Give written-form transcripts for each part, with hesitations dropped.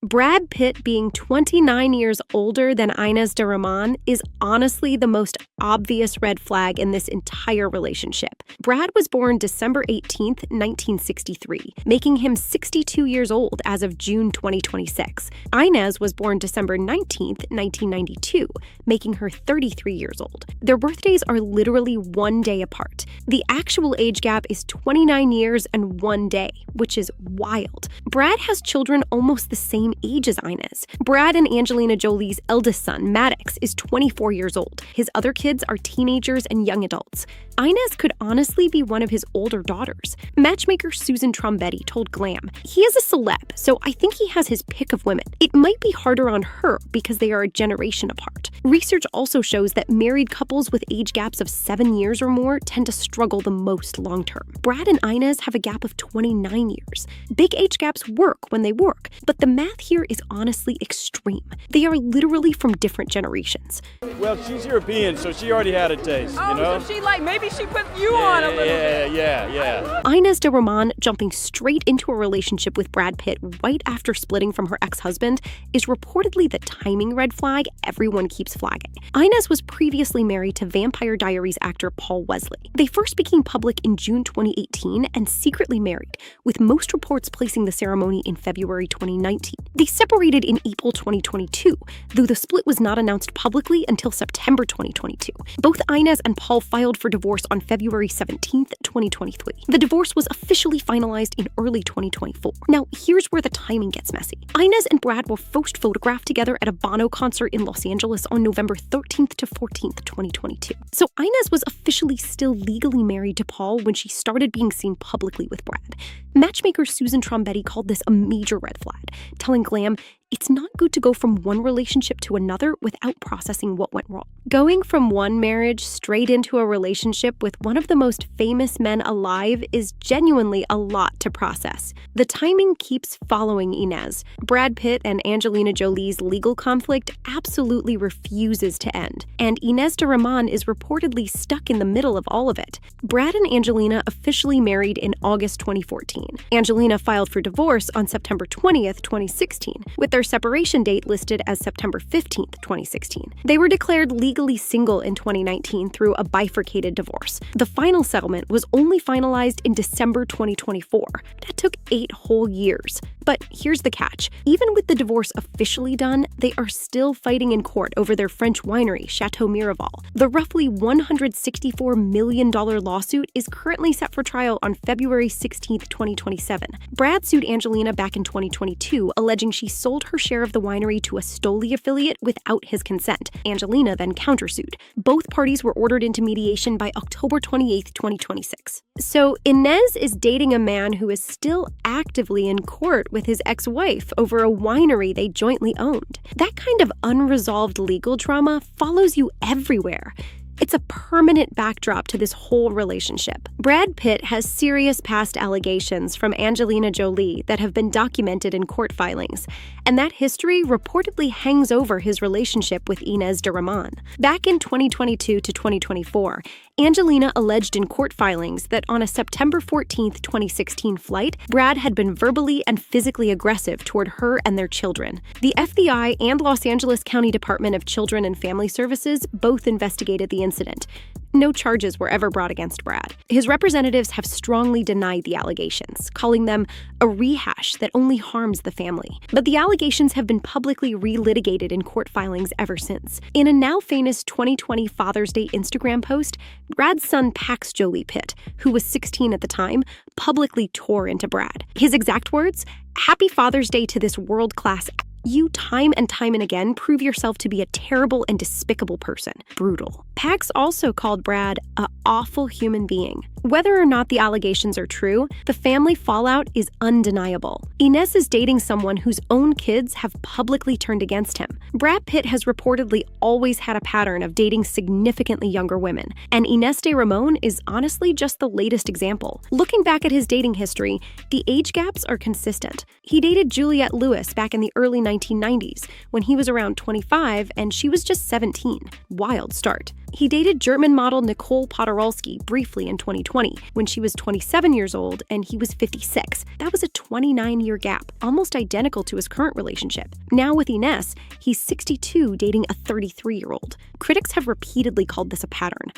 Brad Pitt being 29 years older than Inez de Roman is honestly the most obvious red flag in this entire relationship. Brad was born December 18, 1963, making him 62 years old as of June 2026. Inez was born December 19, 1992, making her 33 years old. Their birthdays are literally 1 day apart. The actual age gap is 29 years and 1 day, which is wild. Brad has children almost the same age as Inez. Brad and Angelina Jolie's eldest son, Maddox, is 24 years old. His other kids are teenagers and young adults. Inez could honestly be one of his older daughters. Matchmaker Susan Trombetti told Glam, "He is a celeb, so I think he has his pick of women. It might be harder on her because they are a generation apart." Research also shows that married couples with age gaps of 7 years or more tend to struggle the most long-term. Brad and Inez have a gap of 29 years. Big age gaps work when they work, but the math here is honestly extreme. They are literally from different generations. Well, she's European, so she already had a taste, you know? So maybe she put you on a little bit. Yeah. Inez de Roman jumping straight into a relationship with Brad Pitt right after splitting from her ex-husband is reportedly the timing red flag everyone keeps flagging. Inez was previously married to Vampire Diaries actor Paul Wesley. They first became public in June 2018 and secretly married, with most reports placing the ceremony in February 2019. They separated in April 2022, though the split was not announced publicly until September 2022. Both Inez and Paul filed for divorce on February 17, 2023. The divorce was officially finalized in early 2024. Now, here's where the timing gets messy. Inez and Brad were first photographed together at a Bono concert in Los Angeles on November 13th to 14th, 2022. So Inez was officially still legally married to Paul when she started being seen publicly with Brad. Matchmaker Susan Trombetti called this a major red flag, telling Glam, "It's not good to go from one relationship to another without processing what went wrong." Going from one marriage straight into a relationship with one of the most famous men alive is genuinely a lot to process. The timing keeps following Inez. Brad Pitt and Angelina Jolie's legal conflict absolutely refuses to end, and Inez de Roman is reportedly stuck in the middle of all of it. Brad and Angelina officially married in August 2014. Angelina filed for divorce on September 20th, 2016, with their separation date listed as September 15th, 2016. They were declared legally single in 2019 through a bifurcated divorce. The final settlement was only finalized in December 2024. That took 8 whole years. But here's the catch. Even with the divorce officially done, they are still fighting in court over their French winery, Chateau Miraval. The roughly $164 million lawsuit is currently set for trial on February 16th, 2027. Brad sued Angelina back in 2022, alleging she sold her share of the winery to a Stoli affiliate without his consent. Angelina then countersued. Both parties were ordered into mediation by October 28, 2026. So Inez is dating a man who is still actively in court with his ex-wife over a winery they jointly owned. That kind of unresolved legal drama follows you everywhere. It's a permanent backdrop to this whole relationship. Brad Pitt has serious past allegations from Angelina Jolie that have been documented in court filings, and that history reportedly hangs over his relationship with Inez de Roman. Back in 2022 to 2024, Angelina alleged in court filings that on a September 14, 2016 flight, Brad had been verbally and physically aggressive toward her and their children. The FBI and Los Angeles County Department of Children and Family Services both investigated the incident. No charges were ever brought against Brad. His representatives have strongly denied the allegations, calling them a rehash that only harms the family. But the allegations have been publicly relitigated in court filings ever since. In a now famous 2020 Father's Day Instagram post, Brad's son Pax Jolie Pitt, who was 16 at the time, publicly tore into Brad. His exact words, "Happy Father's Day to this world-class. You time and again prove yourself to be a terrible and despicable person. Brutal." Pax also called Brad an awful human being. Whether or not the allegations are true, the family fallout is undeniable. Inez is dating someone whose own kids have publicly turned against him. Brad Pitt has reportedly always had a pattern of dating significantly younger women, and Inez de Roman is honestly just the latest example. Looking back at his dating history, the age gaps are consistent. He dated Juliette Lewis back in the early 1990s, when he was around 25 and she was just 17. Wild start. He dated German model Nicole Podorowski briefly in 2020, when she was 27 years old and he was 56. That was a 29-year gap, almost identical to his current relationship. Now with Inez, he's 62 dating a 33-year-old. Critics have repeatedly called this a pattern.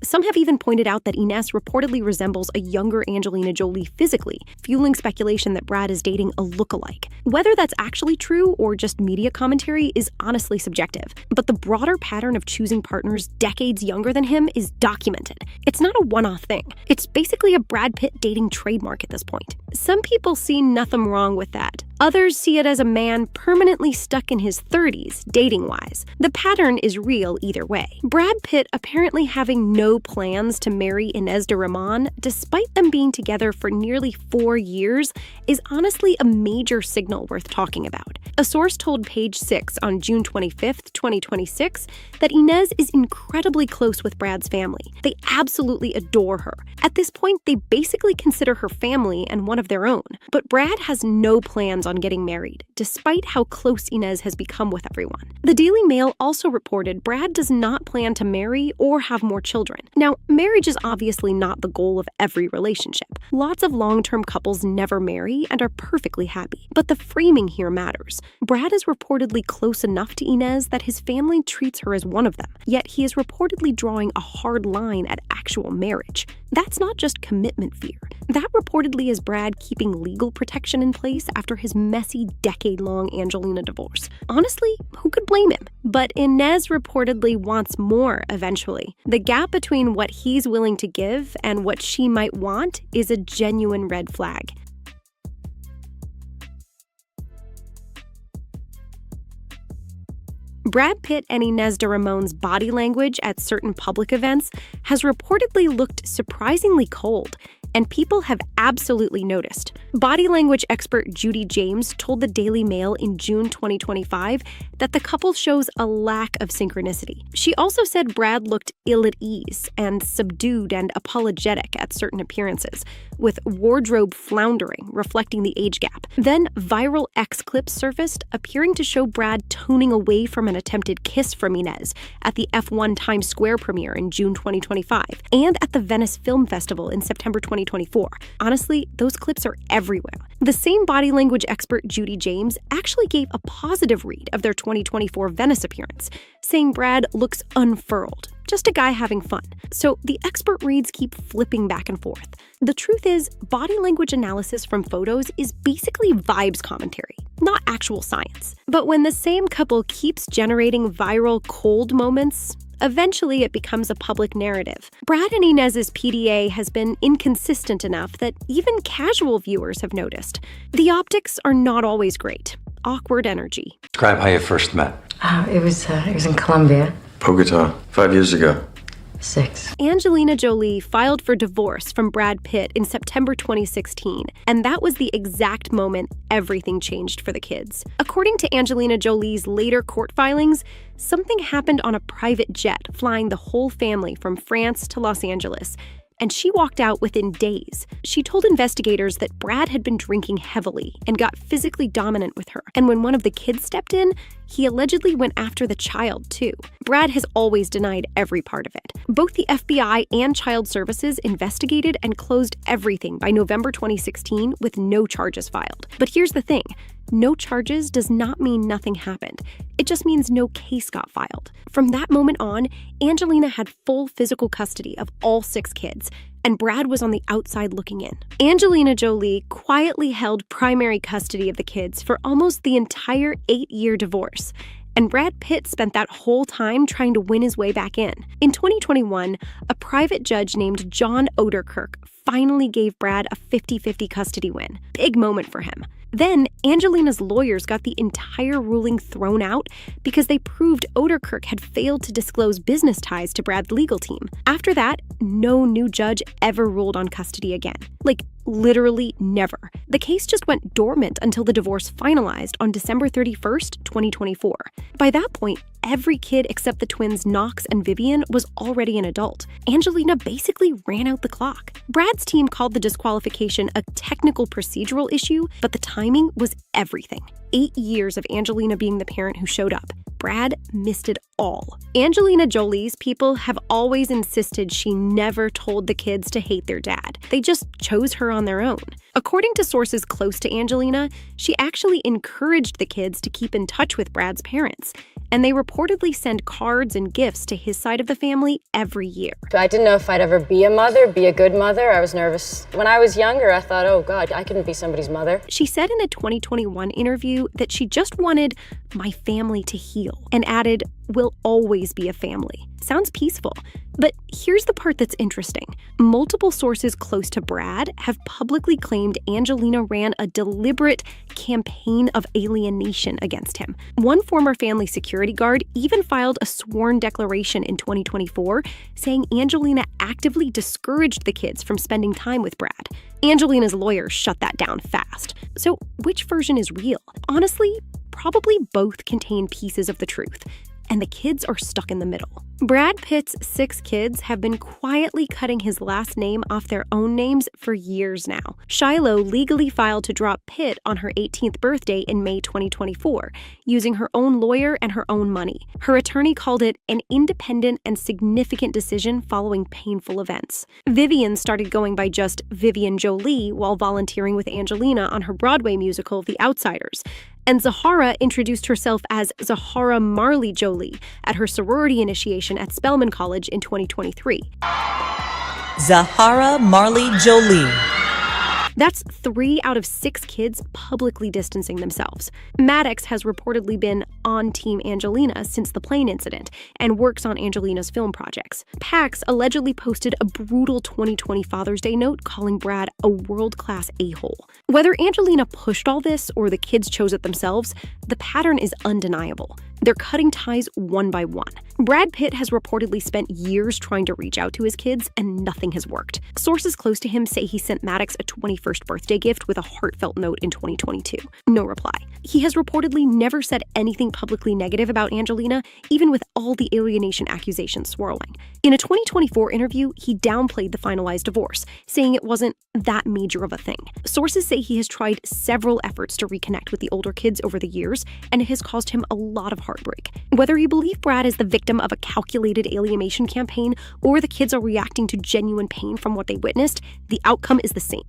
Some have even pointed out that Inez reportedly resembles a younger Angelina Jolie physically, fueling speculation that Brad is dating a lookalike. Whether that's actually true or just media commentary is honestly subjective, but the broader pattern of choosing partners decades younger than him is documented. It's not a one-off thing. It's basically a Brad Pitt dating trademark at this point. Some people see nothing wrong with that. Others see it as a man permanently stuck in his 30s, dating-wise. The pattern is real either way. Brad Pitt apparently having no plans to marry Inez de Ramon, despite them being together for nearly 4 years, is honestly a major signal worth talking about. A source told Page 6 on June 25, 2026, that Inez is incredibly close with Brad's family. They absolutely adore her. At this point, they basically consider her family and one of their own. But Brad has no plans on getting married, despite how close Inez has become with everyone. The Daily Mail also reported Brad does not plan to marry or have more children. Now, marriage is obviously not the goal of every relationship. Lots of long-term couples never marry and are perfectly happy. But the framing here matters. Brad is reportedly close enough to Inez that his family treats her as one of them, yet he is reportedly drawing a hard line at actual marriage. That's not just commitment fear. That reportedly is Brad keeping legal protection in place after his messy, decade-long Angelina divorce. Honestly, who could blame him? But Inez reportedly wants more eventually. The gap between what he's willing to give and what she might want is a genuine red flag. Brad Pitt and Inez de Ramon's body language at certain public events has reportedly looked surprisingly cold, and people have absolutely noticed. Body language expert Judy James told the Daily Mail in June 2025 that the couple shows a lack of synchronicity. She also said Brad looked ill at ease and subdued and apologetic at certain appearances, with wardrobe floundering reflecting the age gap. Then viral X clips surfaced, appearing to show Brad toning away from an attempted kiss from Inez at the F1 Times Square premiere in June 2025 and at the Venice Film Festival in September 2024. Honestly, those clips are everywhere. The same body language expert Judy James actually gave a positive read of their 2024 Venice appearance, saying Brad looks unfurled, just a guy having fun. So the expert reads keep flipping back and forth. The truth is, body language analysis from photos is basically vibes commentary, not actual science. But when the same couple keeps generating viral cold moments, eventually it becomes a public narrative. Brad and Inez's PDA has been inconsistent enough that even casual viewers have noticed. The optics are not always great. Awkward energy. Describe how you first met. It was in Colombia. Bogota, 5 years ago. 6. Angelina Jolie filed for divorce from Brad Pitt in September 2016, and that was the exact moment everything changed for the kids. According to Angelina Jolie's later court filings, something happened on a private jet flying the whole family from France to Los Angeles, and she walked out within days. She told investigators that Brad had been drinking heavily and got physically dominant with her, and when one of the kids stepped in, he allegedly went after the child, too. Brad has always denied every part of it. Both the FBI and Child Services investigated and closed everything by November 2016 with no charges filed. But here's the thing. No charges does not mean nothing happened. It just means no case got filed. From that moment on, Angelina had full physical custody of all 6 kids, and Brad was on the outside looking in. Angelina Jolie quietly held primary custody of the kids for almost the entire 8-year divorce, and Brad Pitt spent that whole time trying to win his way back in. In 2021, a private judge named John Oderkirk finally gave Brad a 50-50 custody win. Big moment for him. Then, Angelina's lawyers got the entire ruling thrown out because they proved Oderkirk had failed to disclose business ties to Brad's legal team. After that, no new judge ever ruled on custody again. Like, literally never. The case just went dormant until the divorce finalized on December 31st, 2024. By that point, every kid except the twins Knox and Vivian was already an adult. Angelina basically ran out the clock. Brad's team called the disqualification a technical procedural issue, but the timing was everything. 8 years of Angelina being the parent who showed up. Brad missed it all. Angelina Jolie's people have always insisted she never told the kids to hate their dad. They just chose her on their own. According to sources close to Angelina, she actually encouraged the kids to keep in touch with Brad's parents, and they reportedly send cards and gifts to his side of the family every year. I didn't know if I'd ever be a mother, be a good mother. I was nervous. When I was younger, I thought, oh God, I couldn't be somebody's mother. She said in a 2021 interview that she just wanted my family to heal, and added, "We'll always be a family." Sounds peaceful. But here's the part that's interesting. Multiple sources close to Brad have publicly claimed Angelina ran a deliberate campaign of alienation against him. One former family security guard even filed a sworn declaration in 2024 saying Angelina actively discouraged the kids from spending time with Brad. Angelina's lawyers shut that down fast. So which version is real? Honestly, probably both contain pieces of the truth, and the kids are stuck in the middle. Brad Pitt's 6 kids have been quietly cutting his last name off their own names for years now. Shiloh legally filed to drop Pitt on her 18th birthday in May 2024, using her own lawyer and her own money. Her attorney called it an independent and significant decision following painful events. Vivian started going by just Vivian Jolie while volunteering with Angelina on her Broadway musical The Outsiders. And Zahara introduced herself as Zahara Marley Jolie at her sorority initiation at Spelman College in 2023. Zahara Marley Jolie. That's 3 out of 6 kids publicly distancing themselves. Maddox has reportedly been on Team Angelina since the plane incident and works on Angelina's film projects. Pax allegedly posted a brutal 2020 Father's Day note calling Brad a world-class a-hole. Whether Angelina pushed all this or the kids chose it themselves, the pattern is undeniable. They're cutting ties one by one. Brad Pitt has reportedly spent years trying to reach out to his kids, and nothing has worked. Sources close to him say he sent Maddox a 21st birthday gift with a heartfelt note in 2022. No reply. He has reportedly never said anything publicly negative about Angelina, even with all the alienation accusations swirling. In a 2024 interview, he downplayed the finalized divorce, saying it wasn't that major of a thing. Sources say he has tried several efforts to reconnect with the older kids over the years, and it has caused him a lot of heartbreak. Whether you believe Brad is the victim of a calculated alienation campaign or the kids are reacting to genuine pain from what they witnessed, the outcome is the same.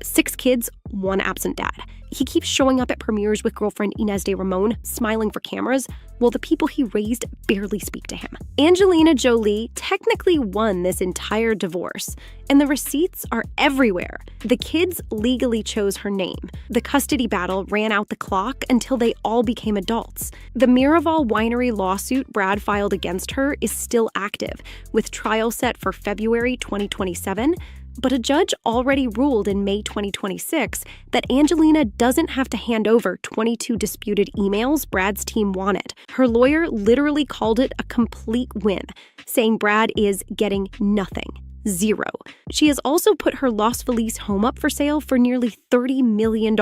6 kids, 1 absent dad. He keeps showing up at premieres with girlfriend Inez de Ramon, smiling for cameras, while the people he raised barely speak to him. Angelina Jolie technically won this entire divorce, and the receipts are everywhere. The kids legally chose her name. The custody battle ran out the clock until they all became adults. The Miraval Winery lawsuit Brad filed against her is still active, with trial set for February 2027, but a judge already ruled in May 2026 that Angelina doesn't have to hand over 22 disputed emails Brad's team wanted. Her lawyer literally called it a complete win, saying Brad is getting nothing. 0. She has also put her Los Feliz home up for sale for nearly $30 million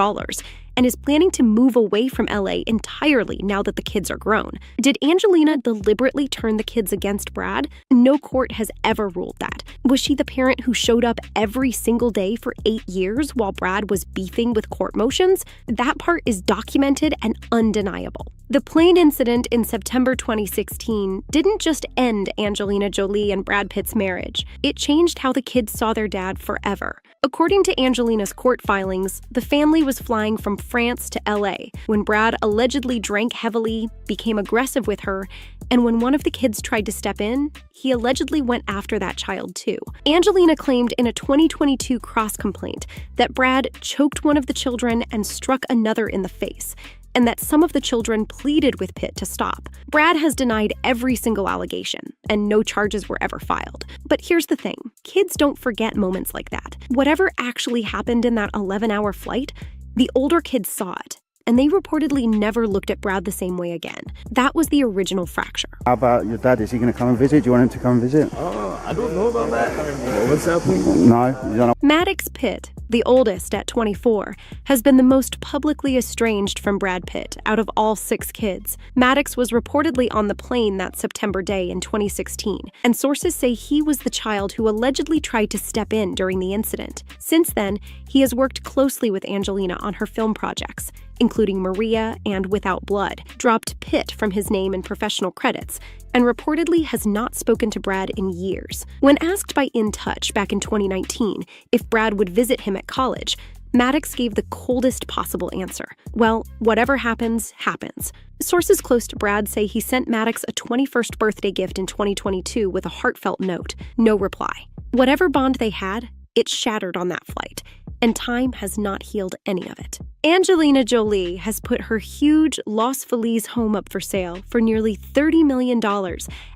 and is planning to move away from LA entirely now that the kids are grown. Did Angelina deliberately turn the kids against Brad? No court has ever ruled that. Was she the parent who showed up every single day for 8 years while Brad was beefing with court motions? That part is documented and undeniable. The plane incident in September 2016 didn't just end Angelina Jolie and Brad Pitt's marriage. It changed how the kids saw their dad forever. According to Angelina's court filings, the family was flying from France to LA when Brad allegedly drank heavily, became aggressive with her, and when one of the kids tried to step in, he allegedly went after that child too. Angelina claimed in a 2022 cross complaint that Brad choked one of the children and struck another in the face, and that some of the children pleaded with Pitt to stop. Brad has denied every single allegation, and no charges were ever filed. But here's the thing, kids don't forget moments like that. Whatever actually happened in that 11-hour flight, The older kids saw it, and they reportedly never looked at Brad the same way again. That was the original fracture. How about your dad? Is he going to come and visit? Do you want him to come and visit? I don't know about that. What's happening? No, you don't know. Maddox Pitt, the oldest at 24, has been the most publicly estranged from Brad Pitt out of all 6 kids. Maddox was reportedly on the plane that September day in 2016, and sources say he was the child who allegedly tried to step in during the incident. Since then, he has worked closely with Angelina on her film projects, including Maria and Without Blood, dropped Pitt from his name in professional credits, and reportedly has not spoken to Brad in years. When asked by In Touch back in 2019 if Brad would visit him at college, Maddox gave the coldest possible answer. Well, whatever happens, happens. Sources close to Brad say he sent Maddox a 21st birthday gift in 2022 with a heartfelt note. No reply. Whatever bond they had, it shattered on that flight, and time has not healed any of it. Angelina Jolie has put her huge Los Feliz home up for sale for nearly $30 million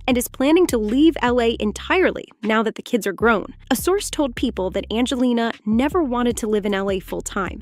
and is planning to leave LA entirely now that the kids are grown. A source told People that Angelina never wanted to live in LA full-time.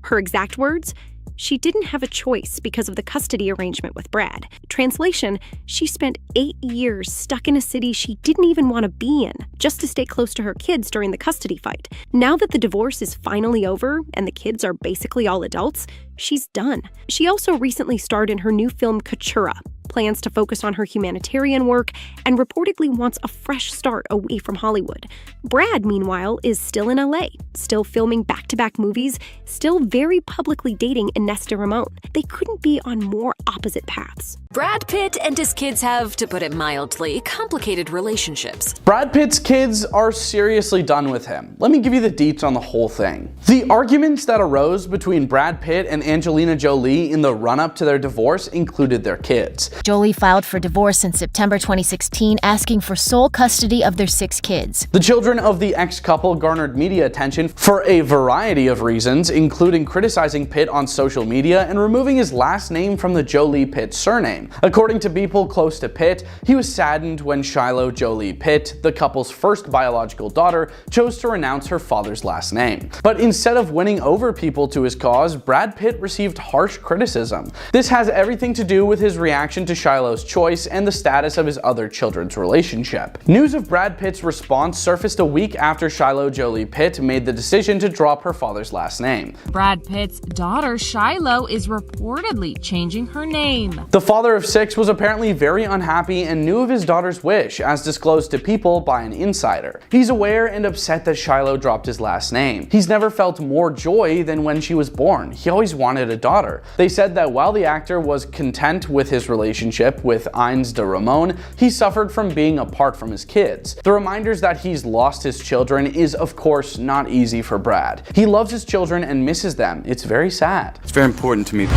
Her exact words? She didn't have a choice because of the custody arrangement with Brad. Translation, she spent 8 years stuck in a city she didn't even want to be in, just to stay close to her kids during the custody fight. Now that the divorce is finally over and the kids are basically all adults, she's done. She also recently starred in her new film Katura, plans to focus on her humanitarian work, and reportedly wants a fresh start away from Hollywood. Brad, meanwhile, is still in LA, still filming back-to-back movies, still very publicly dating Inesta Ramon. They couldn't be on more opposite paths. Brad Pitt and his kids have, to put it mildly, complicated relationships. Brad Pitt's kids are seriously done with him. Let me give you the deets on the whole thing. The arguments that arose between Brad Pitt and Angelina Jolie in the run-up to their divorce included their kids. Jolie filed for divorce in September 2016, asking for sole custody of their 6 kids. The children of the ex-couple garnered media attention for a variety of reasons, including criticizing Pitt on social media and removing his last name from the Jolie Pitt surname. According to people close to Pitt, he was saddened when Shiloh Jolie Pitt, the couple's first biological daughter, chose to renounce her father's last name. But instead of winning over people to his cause, Brad Pitt received harsh criticism. This has everything to do with his reaction to Shiloh's choice and the status of his other children's relationship. News of Brad Pitt's response surfaced a week after Shiloh Jolie Pitt made the decision to drop her father's last name. Brad Pitt's daughter Shiloh is reportedly changing her name. The father of 6 was apparently very unhappy and knew of his daughter's wish, as disclosed to People by an insider. He's aware and upset that Shiloh dropped his last name. He's never felt more joy than when she was born. He always wanted a daughter. They said that while the actor was content with his relationship with Inesta Ramon, he suffered from being apart from his kids. The reminders that he's lost his children is of course not easy for Brad. He loves his children and misses them. It's very sad. It's very important to me.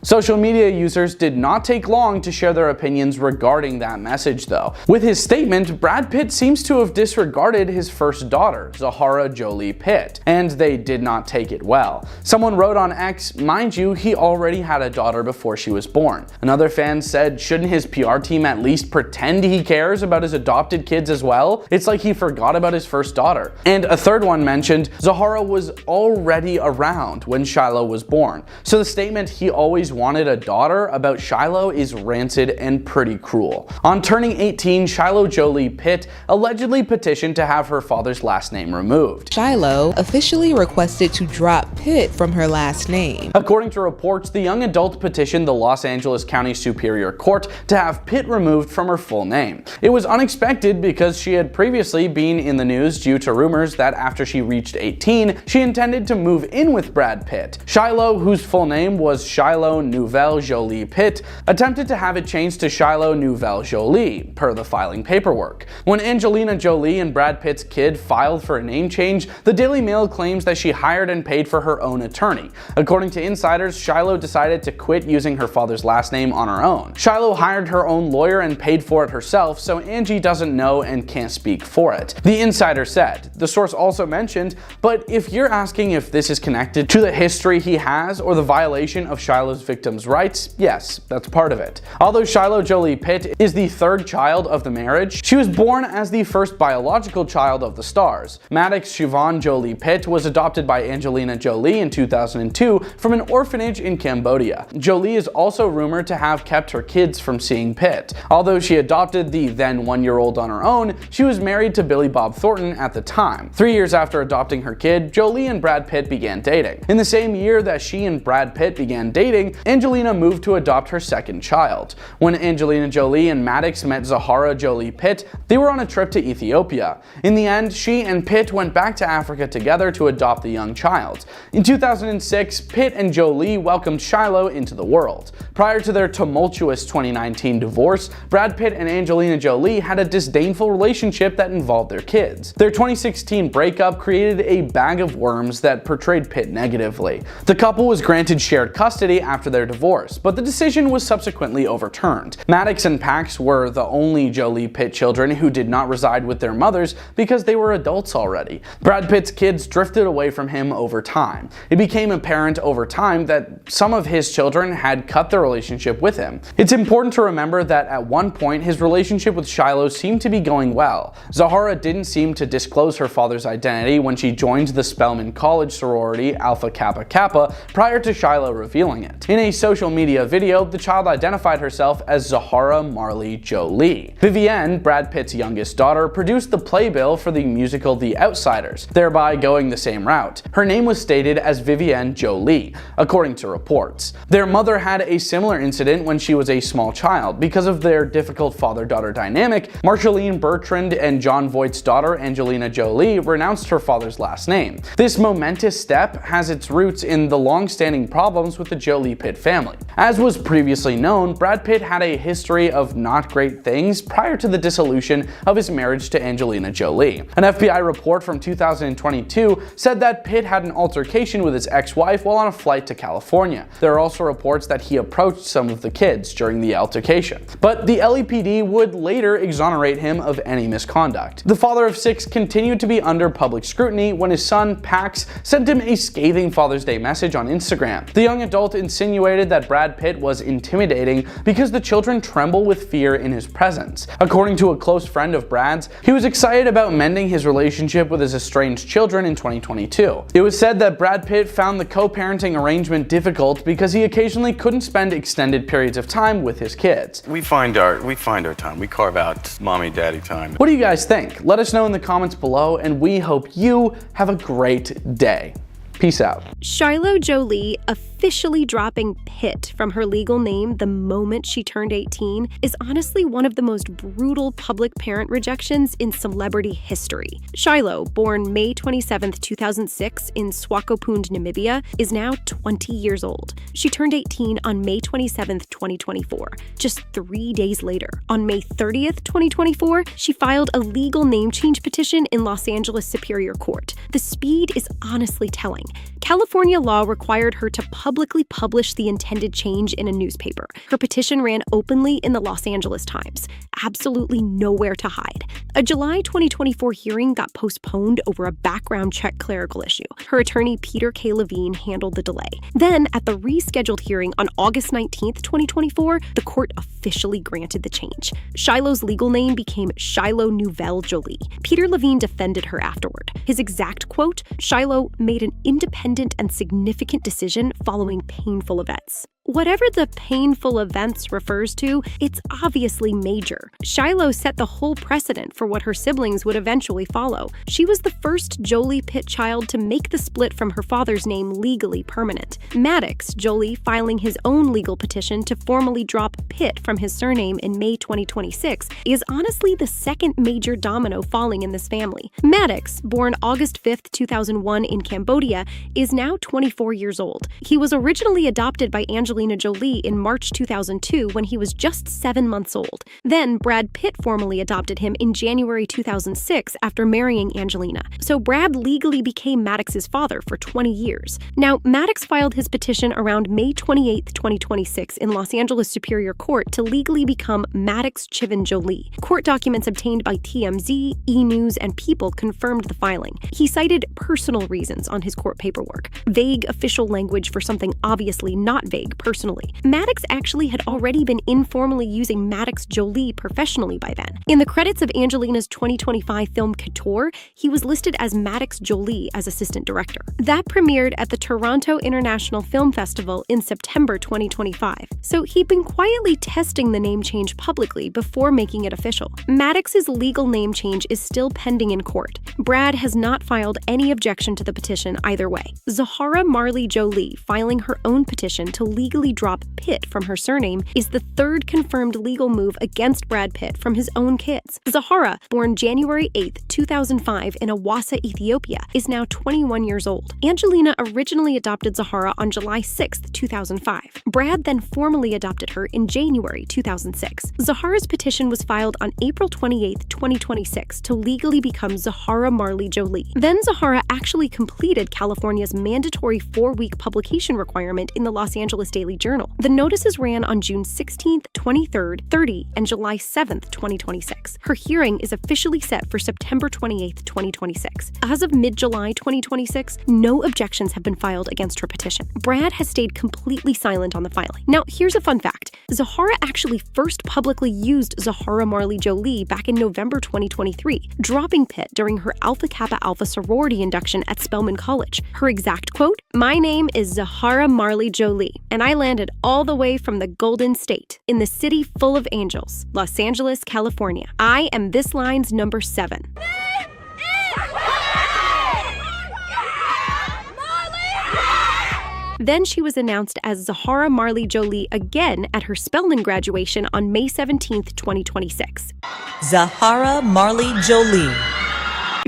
Social media users did not take long to share their opinions regarding that message though. With his statement, Brad Pitt seems to have disregarded his first daughter, Zahara Jolie Pitt, and they did not take it well. Someone wrote on X, mind you, he already had a daughter before she was born. Another fan said, shouldn't his PR team at least pretend he cares about his adopted kids as well? It's like he forgot about his first daughter. And a third one mentioned, Zahara was already around when Shiloh was born. So the statement he always wanted a daughter about Shiloh is rancid and pretty cruel. On turning 18, Shiloh Jolie Pitt allegedly petitioned to have her father's last name removed. Shiloh officially requested to drop Pitt from her last name. According to reports, the young adult petitioned the Los Angeles County Superior Court to have Pitt removed from her full name. It was unexpected because she had previously been in the news due to rumors that after she reached 18, she intended to move in with Brad Pitt. Shiloh, whose full name was Shiloh Nouvelle Jolie Pitt, attempted to have it changed to Shiloh Nouvelle Jolie, per the filing paperwork. When Angelina Jolie and Brad Pitt's kid filed for a name change, the Daily Mail claims that she hired and paid for her own attorney. According to insiders, Shiloh decided to quit using her father's last name on her own. Shiloh hired her own lawyer and paid for it herself, so Angie doesn't know and can't speak for it. The insider said. The source also mentioned, but if you're asking if this is connected to the history he has or the violation of Shiloh's victims' rights, yes, that's part of it. Although Shiloh Jolie Pitt is the third child of the marriage, she was born as the first biological child of the stars. Maddox Siobhan Jolie Pitt was adopted by Angelina Jolie in 2002 from an orphanage in Cambodia. Jolie is also rumored to have kept her kids from seeing Pitt. Although she adopted the then one-year-old on her own, she was married to Billy Bob Thornton at the time. 3 years after adopting her kid, Jolie and Brad Pitt began dating. In the same year that she and Brad Pitt began dating, Angelina moved to adopt her second child. When Angelina Jolie and Maddox met Zahara Jolie Pitt, they were on a trip to Ethiopia. In the end, she and Pitt went back to Africa together to adopt the young child. In 2006, Pitt and Jolie welcomed Shiloh into the world. Prior to their tumultuous 2019 divorce, Brad Pitt and Angelina Jolie had a disdainful relationship that involved their kids. Their 2016 breakup created a bag of worms that portrayed Pitt negatively. The couple was granted shared custody after their divorce, but the decision was subsequently overturned. Maddox and Pax were the only Jolie Pitt children who did not reside with their mothers because they were adults already. Brad Pitt's kids drifted away from him over time. It became apparent over time that some of his children had cut their relationship with him. It's important to remember that at one point his relationship with Shiloh seemed to be going well. Zahara didn't seem to disclose her father's identity when she joined the Spelman College sorority Alpha Kappa Kappa prior to Shiloh revealing it. In a social media video, the child identified herself as Zahara Marley Jolie. Vivienne, Brad Pitt's youngest daughter, produced the playbill for the musical The Outsiders, thereby going the same route. Her name was stated as Vivienne Jolie, according to reports. Their mother had a similar incident when she was a small child. Because of their difficult father-daughter dynamic, Marceline Bertrand and John Voight's daughter Angelina Jolie renounced her father's last name. This momentous step has its roots in the long-standing problems with the Jolie Pitt family. As was previously known, Brad Pitt had a history of not great things prior to the dissolution of his marriage to Angelina Jolie. An FBI report from 2022 said that Pitt had an altercation with his ex-wife while on a flight to California. There are also reports that he approached some of the kids during the altercation. But the LAPD would later exonerate him of any misconduct. The father of 6 continued to be under public scrutiny when his son, Pax, sent him a scathing Father's Day message on Instagram. The young adult insinuated that Brad Pitt was intimidating because the children tremble with fear in his presence. According to a close friend of Brad's, he was excited about mending his relationship with his estranged children in 2022. It was said that Brad Pitt found the co-parenting arrangement difficult because he occasionally couldn't spend extended periods of time with his kids. We find our time. We carve out mommy daddy time. What do you guys think? Let us know in the comments below, and we hope you have a great day. Peace out. Shiloh Jolie officially dropping Pitt from her legal name the moment she turned 18 is honestly one of the most brutal public parent rejections in celebrity history. Shiloh, born May 27, 2006 in Swakopmund, Namibia, is now 20 years old. She turned 18 on May 27, 2024. Just 3 days later, on May 30th, 2024, she filed a legal name change petition in Los Angeles Superior Court. The speed is honestly telling. California law required her to publicly publish the intended change in a newspaper. Her petition ran openly in the Los Angeles Times. Absolutely nowhere to hide. A July 2024 hearing got postponed over a background check clerical issue. Her attorney, Peter K. Levine, handled the delay. Then, at the rescheduled hearing on August 19, 2024, the court officially granted the change. Shiloh's legal name became Shiloh Nouvelle Jolie. Peter Levine defended her afterward. His exact quote, "Shiloh made an independent and significant decision following painful events." Whatever the painful events refers to, it's obviously major. Shiloh set the whole precedent for what her siblings would eventually follow. She was the first Jolie Pitt child to make the split from her father's name legally permanent. Maddox Jolie filing his own legal petition to formally drop Pitt from his surname in May 2026 is honestly the second major domino falling in this family. Maddox, born August 5, 2001 in Cambodia, is now 24 years old. He was originally adopted by Angelina Jolie in March 2002 when he was just 7 months old. Then Brad Pitt formally adopted him in January 2006 after marrying Angelina. So Brad legally became Maddox's father for 20 years. Now, Maddox filed his petition around May 28, 2026 in Los Angeles Superior Court to legally become Maddox Chivin Jolie. Court documents obtained by TMZ, E! News, and People confirmed the filing. He cited personal reasons on his court paperwork. Vague official language for something obviously not vague personally. Maddox actually had already been informally using Maddox Jolie professionally by then. In the credits of Angelina's 2025 film Couture, he was listed as Maddox Jolie as assistant director. That premiered at the Toronto International Film Festival in September 2025, so he'd been quietly testing the name change publicly before making it official. Maddox's legal name change is still pending in court. Brad has not filed any objection to the petition either way. Zahara Marley Jolie filing her own petition to legally drop Pitt from her surname is the third confirmed legal move against Brad Pitt from his own kids. Zahara, born January 8, 2005 in Awassa, Ethiopia, is now 21 years old. Angelina originally adopted Zahara on July 6, 2005. Brad then formally adopted her in January 2006. Zahara's petition was filed on April 28, 2026 to legally become Zahara Marley Jolie. Then Zahara actually completed California's mandatory 4-week publication requirement in the Los Angeles Daily Journal. The notices ran on June 16th, 23rd, 30, and July 7th, 2026. Her hearing is officially set for September 28th, 2026. As of mid-July 2026, no objections have been filed against her petition. Brad has stayed completely silent on the filing. Now, here's a fun fact. Zahara actually first publicly used Zahara Marley Jolie back in November 2023, dropping Pitt during her Alpha Kappa Alpha sorority induction at Spelman College. Her exact quote, "My name is Zahara Marley Jolie, and I landed all the way from the Golden State, in the city full of angels, Los Angeles, California. I am this line's number 7. Then she was announced as Zahara Marley Jolie again at her Spelman graduation on May 17, 2026. Zahara Marley Jolie.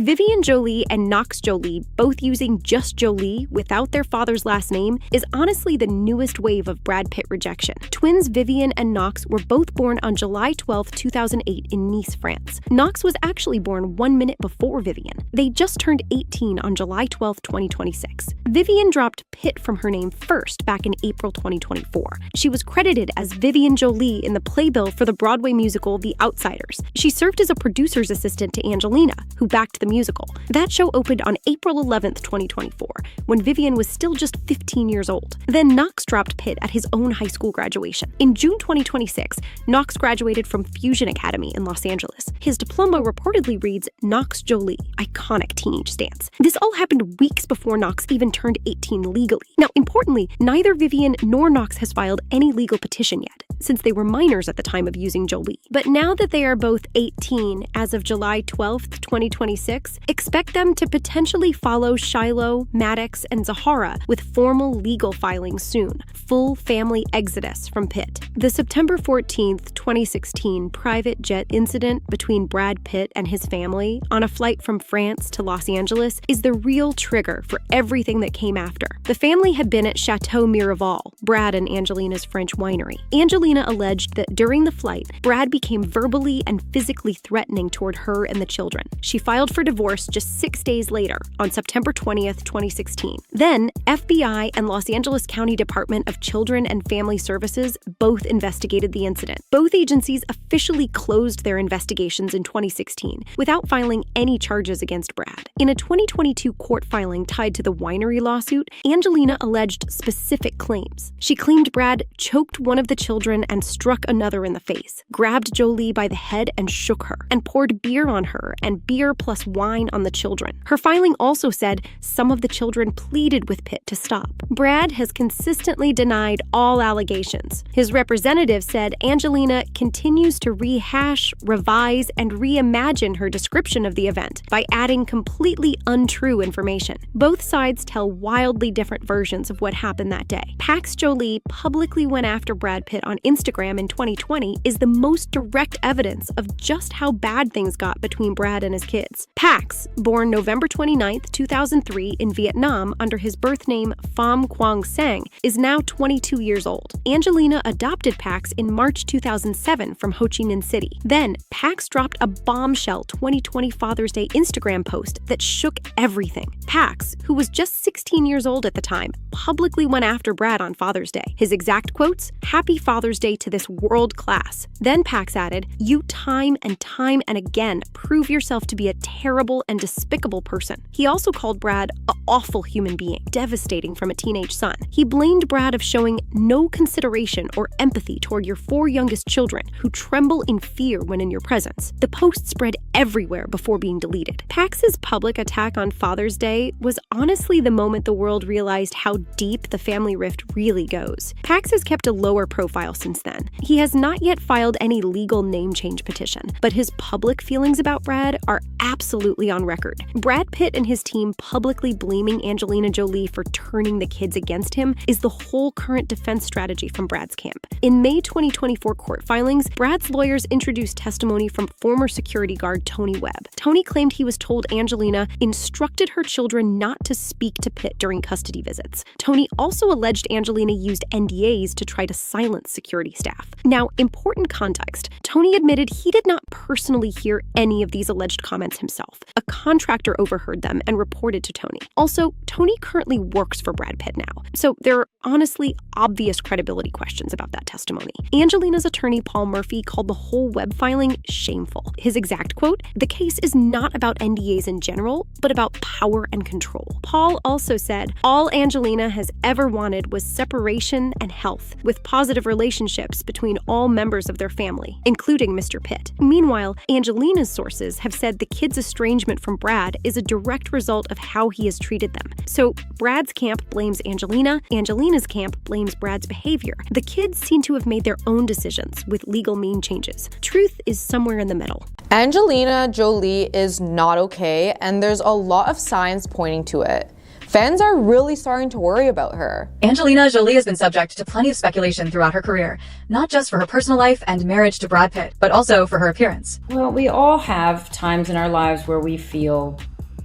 Vivian Jolie and Knox Jolie, both using just Jolie without their father's last name, is honestly the newest wave of Brad Pitt rejection. Twins Vivian and Knox were both born on July 12, 2008 in Nice, France. Knox was actually born 1 minute before Vivian. They just turned 18 on July 12, 2026. Vivian dropped Pitt from her name first back in April 2024. She was credited as Vivian Jolie in the playbill for the Broadway musical The Outsiders. She served as a producer's assistant to Angelina, who backed the musical. That show opened on April 11th, 2024, when Vivian was still just 15 years old. Then Knox dropped Pitt at his own high school graduation. In June 2026, Knox graduated from Fusion Academy in Los Angeles. His diploma reportedly reads Knox Jolie, iconic teenage stance. This all happened weeks before Knox even turned 18 legally. Now, importantly, neither Vivian nor Knox has filed any legal petition yet, since they were minors at the time of using Jolie. But now that they are both 18 as of July 12th, 2026, expect them to potentially follow Shiloh, Maddox, and Zahara with formal legal filings soon. Full family exodus from Pitt. The September 14th, 2016 private jet incident between Brad Pitt and his family on a flight from France to Los Angeles is the real trigger for everything that came after. The family had been at Chateau Miraval, Brad and Angelina's French winery. Angelina alleged that during the flight, Brad became verbally and physically threatening toward her and the children. She filed for divorce just 6 days later, on September 20th, 2016. Then, FBI and Los Angeles County Department of Children and Family Services both investigated the incident. Both agencies officially closed their investigations in 2016 without filing any charges against Brad. In a 2022 court filing tied to the winery lawsuit, Angelina alleged specific claims. She claimed Brad choked one of the children and struck another in the face, grabbed Jolie by the head and shook her, and poured beer on her and beer plus wine on the children. Her filing also said some of the children pleaded with Pitt to stop. Brad has consistently denied all allegations. His representative said Angelina continues to rehash, revise, and reimagine her description of the event by adding completely untrue information. Both sides tell wildly different versions of what happened that day. Pax Jolie publicly went after Brad Pitt on Instagram in 2020 is the most direct evidence of just how bad things got between Brad and his kids. Pax, born November 29, 2003 in Vietnam under his birth name Pham Quang Sang, is now 22 years old. Angelina adopted Pax in March 2007 from Ho Chi Minh City. Then, Pax dropped a bombshell 2020 Father's Day Instagram post that shook everything. Pax, who was just 16 years old at the time, publicly went after Brad on Father's Day. His exact quotes, "Happy Father's Father's Day to this world class. Then Pax added, "You time and again prove yourself to be a terrible and despicable person." He also called Brad an awful human being, devastating from a teenage son. He blamed Brad of showing no consideration or empathy toward your 4 youngest children who tremble in fear when in your presence. The post spread everywhere before being deleted. Pax's public attack on Father's Day was honestly the moment the world realized how deep the family rift really goes. Pax has kept a lower profile since then. He has not yet filed any legal name change petition, but his public feelings about Brad are absolutely on record. Brad Pitt and his team publicly blaming Angelina Jolie for turning the kids against him is the whole current defense strategy from Brad's camp. In May 2024 court filings, Brad's lawyers introduced testimony from former security guard Tony Webb. Tony claimed he was told Angelina instructed her children not to speak to Pitt during custody visits. Tony also alleged Angelina used NDAs to try to silence security staff. Now, important context, Tony admitted he did not personally hear any of these alleged comments himself. A contractor overheard them and reported to Tony. Also, Tony currently works for Brad Pitt now, so there are honestly obvious credibility questions about that testimony. Angelina's attorney Paul Murphy called the whole Webb filing shameful. His exact quote, "The case is not about NDAs in general, but about power and control." Paul also said, "All Angelina has ever wanted was separation and health, with positive relationships between all members of their family, including Mr. Pitt." Meanwhile, Angelina's sources have said the kids' estrangement from Brad is a direct result of how he has treated them. So Brad's camp blames Angelina, Angelina's camp blames Brad's behavior. The kids seem to have made their own decisions with legal name changes. Truth is somewhere in the middle. Angelina Jolie is not okay, and there's a lot of signs pointing to it. Fans are really starting to worry about her. Angelina Jolie has been subject to plenty of speculation throughout her career, not just for her personal life and marriage to Brad Pitt, but also for her appearance. Well, we all have times in our lives where we feel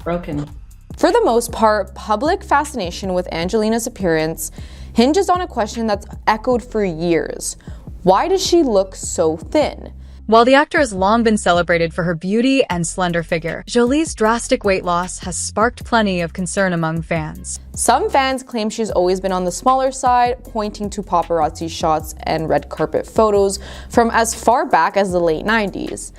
broken. For the most part, public fascination with Angelina's appearance hinges on a question that's echoed for years. Why does she look so thin? While the actor has long been celebrated for her beauty and slender figure, Jolie's drastic weight loss has sparked plenty of concern among fans. Some fans claim she's always been on the smaller side, pointing to paparazzi shots and red carpet photos from as far back as the late 90s.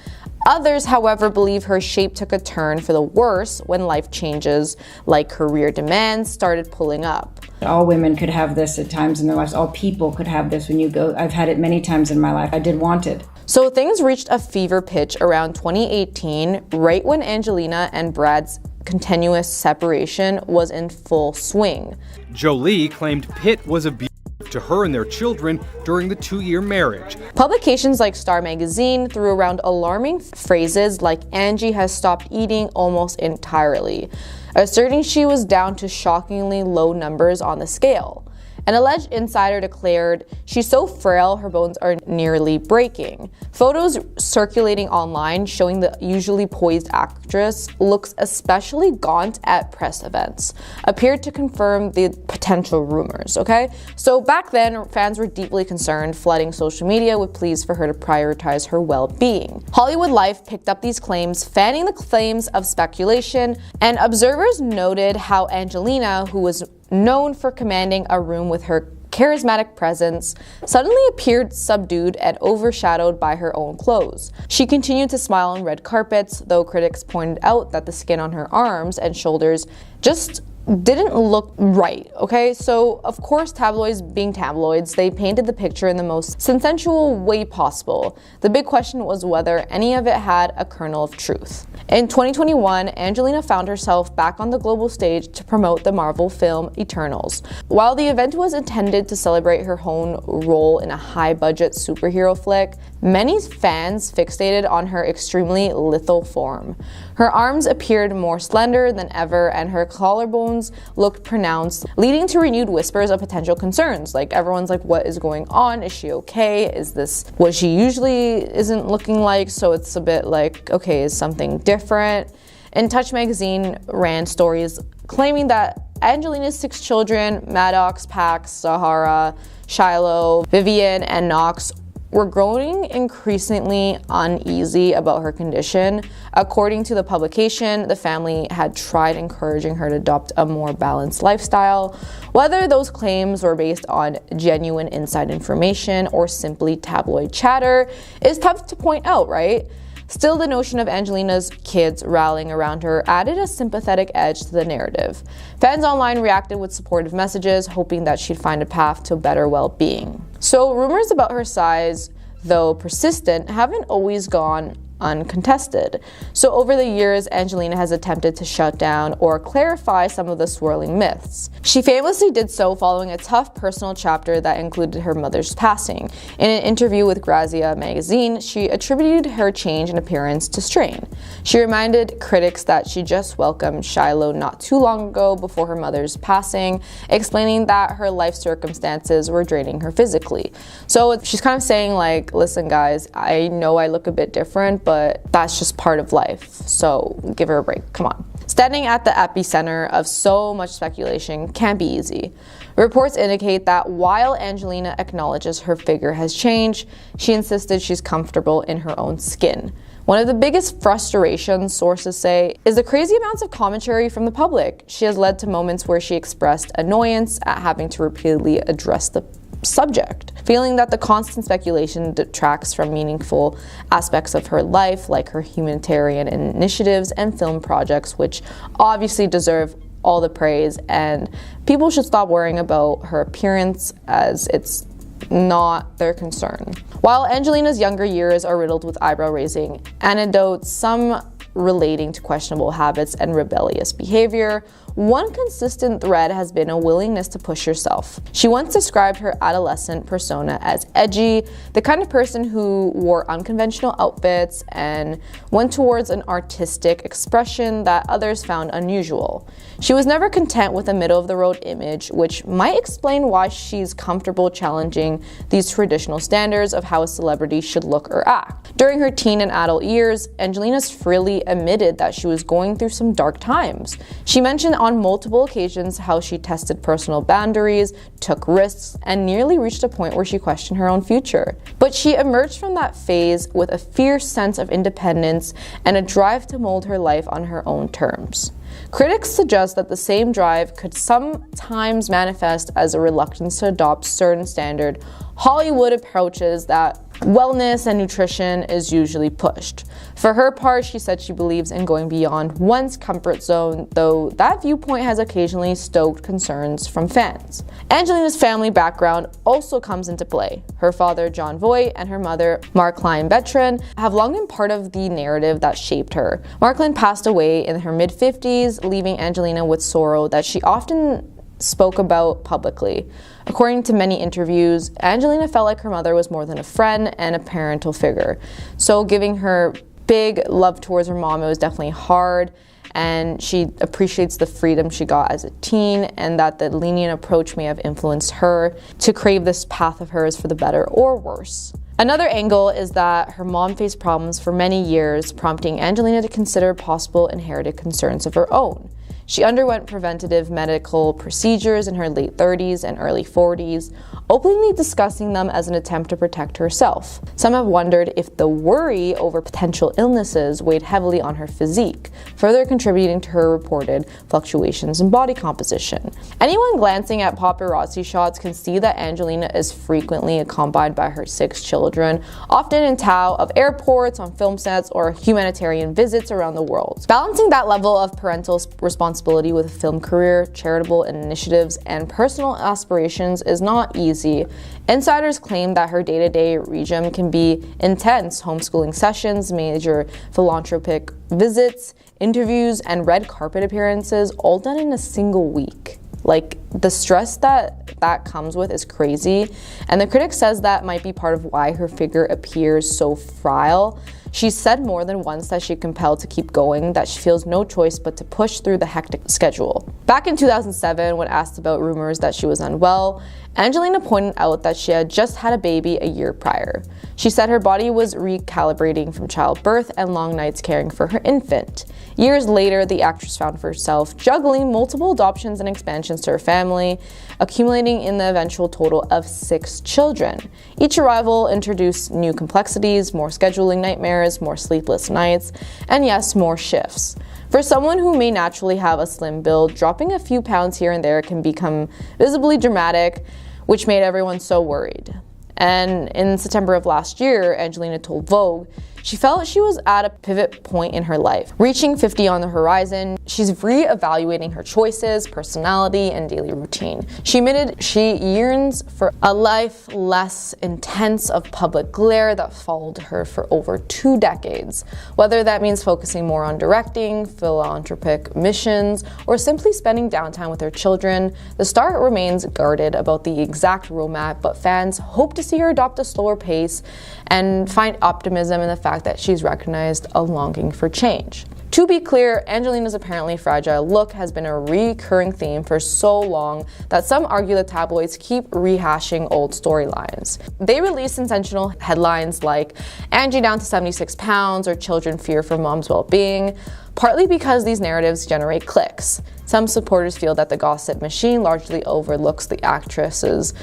Others, however, believe her shape took a turn for the worse when life changes, like career demands, started pulling up. All women could have this at times in their lives. All people could have this when you go. I've had it many times in my life. I did want it. So things reached a fever pitch around 2018, right when Angelina and Brad's continuous separation was in full swing. Jolie claimed Pitt was abusive to her and their children during the 2-year marriage. Publications like Star Magazine threw around alarming phrases like "Angie has stopped eating almost entirely," asserting she was down to shockingly low numbers on the scale. An alleged insider declared, "She's so frail, her bones are nearly breaking." Photos circulating online showing the usually poised actress looks especially gaunt at press events appeared to confirm the potential rumors, okay? So back then, fans were deeply concerned, flooding social media with pleas for her to prioritize her well-being. Hollywood Life picked up these claims, fanning the flames of speculation, and observers noted how Angelina, who was known for commanding a room with her charismatic presence, suddenly appeared subdued and overshadowed by her own clothes. She continued to smile on red carpets, though critics pointed out that the skin on her arms and shoulders just didn't look right, okay? So, of course, tabloids being tabloids, they painted the picture in the most sensational way possible. The big question was whether any of it had a kernel of truth. In 2021, Angelina found herself back on the global stage to promote the Marvel film Eternals. While the event was intended to celebrate her own role in a high-budget superhero flick, many fans fixated on her extremely lethal form. Her arms appeared more slender than ever, and her collarbones looked pronounced, leading to renewed whispers of potential concerns. Like, everyone's like, what is going on? Is she okay? Is this what she usually isn't looking like? So it's a bit like, okay, is something different? And Touch magazine ran stories claiming that Angelina's 6 children, Maddox, Pax, Zahara, Shiloh, Vivian, and Knox, were growing increasingly uneasy about her condition. According to the publication, the family had tried encouraging her to adopt a more balanced lifestyle. Whether those claims were based on genuine inside information or simply tabloid chatter is tough to point out, right? Still, the notion of Angelina's kids rallying around her added a sympathetic edge to the narrative. Fans online reacted with supportive messages, hoping that she'd find a path to better well-being. So, rumors about her size, though persistent, haven't always gone uncontested. So over the years, Angelina has attempted to shut down or clarify some of the swirling myths. She famously did so following a tough personal chapter that included her mother's passing. In an interview with Grazia magazine, she attributed her change in appearance to strain. She reminded critics that she just welcomed Shiloh not too long ago before her mother's passing, explaining that her life circumstances were draining her physically. So she's kind of saying like, listen guys, I know I look a bit different, but that's just part of life, so give her a break, come on. Standing at the epicenter of so much speculation can't be easy. Reports indicate that while Angelina acknowledges her figure has changed, she insisted she's comfortable in her own skin. One of the biggest frustrations, sources say, is the crazy amounts of commentary from the public. She has led to moments where she expressed annoyance at having to repeatedly address the subject, feeling that the constant speculation detracts from meaningful aspects of her life, like her humanitarian initiatives and film projects, which obviously deserve all the praise, and people should stop worrying about her appearance as it's not their concern. While Angelina's younger years are riddled with eyebrow-raising anecdotes, some relating to questionable habits and rebellious behavior, one consistent thread has been a willingness to push yourself. She once described her adolescent persona as edgy, the kind of person who wore unconventional outfits and went towards an artistic expression that others found unusual. She was never content with a middle-of-the-road image, which might explain why she's comfortable challenging these traditional standards of how a celebrity should look or act. During her teen and adult years, Angelina's freely admitted that she was going through some dark times. She mentioned on multiple occasions how she tested personal boundaries, took risks, and nearly reached a point where she questioned her own future. But she emerged from that phase with a fierce sense of independence and a drive to mold her life on her own terms. Critics suggest that the same drive could sometimes manifest as a reluctance to adopt certain standard Hollywood approaches that wellness and nutrition is usually pushed. For her part, she said she believes in going beyond one's comfort zone, though that viewpoint has occasionally stoked concerns from fans. Angelina's family background also comes into play. Her father, John Voight, and her mother, Markline Bertrand, have long been part of the narrative that shaped her. Markline passed away in her mid-50s, leaving Angelina with sorrow that she often spoke about publicly. According to many interviews, Angelina felt like her mother was more than a friend and a parental figure. So giving her big love towards her mom, it was definitely hard, and she appreciates the freedom she got as a teen and that the lenient approach may have influenced her to crave this path of hers for the better or worse. Another angle is that her mom faced problems for many years, prompting Angelina to consider possible inherited concerns of her own. She underwent preventative medical procedures in her late 30s and early 40s, openly discussing them as an attempt to protect herself. Some have wondered if the worry over potential illnesses weighed heavily on her physique, further contributing to her reported fluctuations in body composition. Anyone glancing at paparazzi shots can see that Angelina is frequently accompanied by her 6 children, often in tow of airports, on film sets, or humanitarian visits around the world. Balancing that level of parental responsibility with a film career, charitable initiatives, and personal aspirations is not easy. Insiders claim that her day-to-day regime can be intense: homeschooling sessions, major philanthropic visits, interviews, and red carpet appearances, all done in a single week. Like, the stress that comes with is crazy, and the critic says that might be part of why her figure appears so frail. She said more than once that she's compelled to keep going, that she feels no choice but to push through the hectic schedule. Back in 2007, when asked about rumors that she was unwell, Angelina pointed out that she had just had a baby a year prior. She said her body was recalibrating from childbirth and long nights caring for her infant. Years later, the actress found herself juggling multiple adoptions and expansions to her family, accumulating in the eventual total of 6 children. Each arrival introduced new complexities, more scheduling nightmares, more sleepless nights, and yes, more shifts. For someone who may naturally have a slim build, dropping a few pounds here and there can become visibly dramatic, which made everyone so worried. And in September of last year, Angelina told Vogue she felt she was at a pivot point in her life. Reaching 50 on the horizon, she's re-evaluating her choices, personality, and daily routine. She admitted she yearns for a life less intense of public glare that followed her for over 2 decades. Whether that means focusing more on directing, philanthropic missions, or simply spending downtime with her children, the star remains guarded about the exact roadmap, but fans hope to see her adopt a slower pace and find optimism in the fact that she's recognized a longing for change. To be clear, Angelina's apparently fragile look has been a recurring theme for so long that some argue the tabloids keep rehashing old storylines. They release sensational headlines like Angie down to 76 pounds or children fear for mom's well-being, partly because these narratives generate clicks. Some supporters feel that the gossip machine largely overlooks the actress's,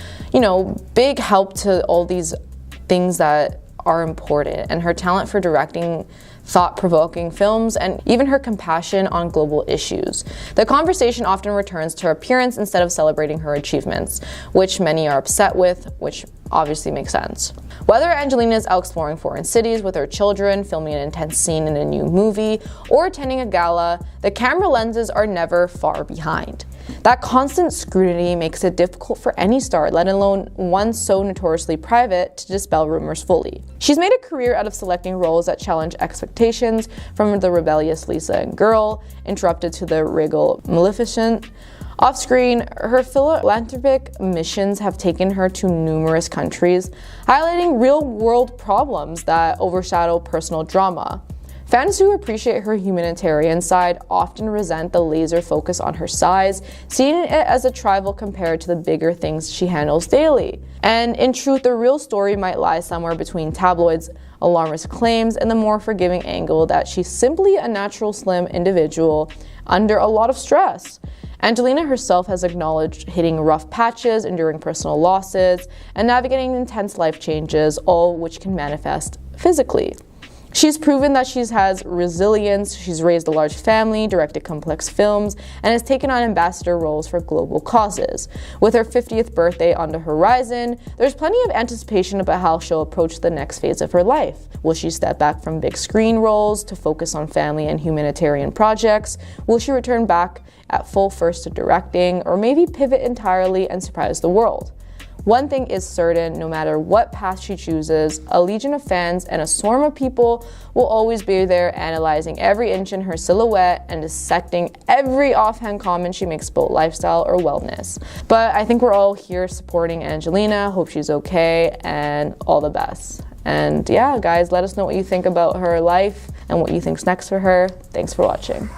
big help to all these things that are important, and her talent for directing thought-provoking films, and even her compassion on global issues. The conversation often returns to her appearance instead of celebrating her achievements, which many are upset with, which obviously makes sense. Whether Angelina is out exploring foreign cities with her children, filming an intense scene in a new movie, or attending a gala, the camera lenses are never far behind. That constant scrutiny makes it difficult for any star, let alone one so notoriously private, to dispel rumors fully. She's made a career out of selecting roles that challenge expectations, from the rebellious Lisa in Girl, interrupted to the regal Maleficent. Off-screen, her philanthropic missions have taken her to numerous countries, highlighting real-world problems that overshadow personal drama. Fans who appreciate her humanitarian side often resent the laser focus on her size, seeing it as a trivial compared to the bigger things she handles daily. And in truth, the real story might lie somewhere between tabloids' alarmist claims and the more forgiving angle that she's simply a natural slim individual under a lot of stress. Angelina herself has acknowledged hitting rough patches, enduring personal losses, and navigating intense life changes, all which can manifest physically. She's proven that she has resilience, she's raised a large family, directed complex films, and has taken on ambassador roles for global causes. With her 50th birthday on the horizon, there's plenty of anticipation about how she'll approach the next phase of her life. Will she step back from big screen roles to focus on family and humanitarian projects? Will she return back at full force to directing, or maybe pivot entirely and surprise the world? One thing is certain, no matter what path she chooses, a legion of fans and a swarm of people will always be there analyzing every inch in her silhouette and dissecting every offhand comment she makes about lifestyle or wellness. But I think we're all here supporting Angelina, hope she's okay, and all the best. And yeah, guys, let us know what you think about her life and what you think's next for her. Thanks for watching.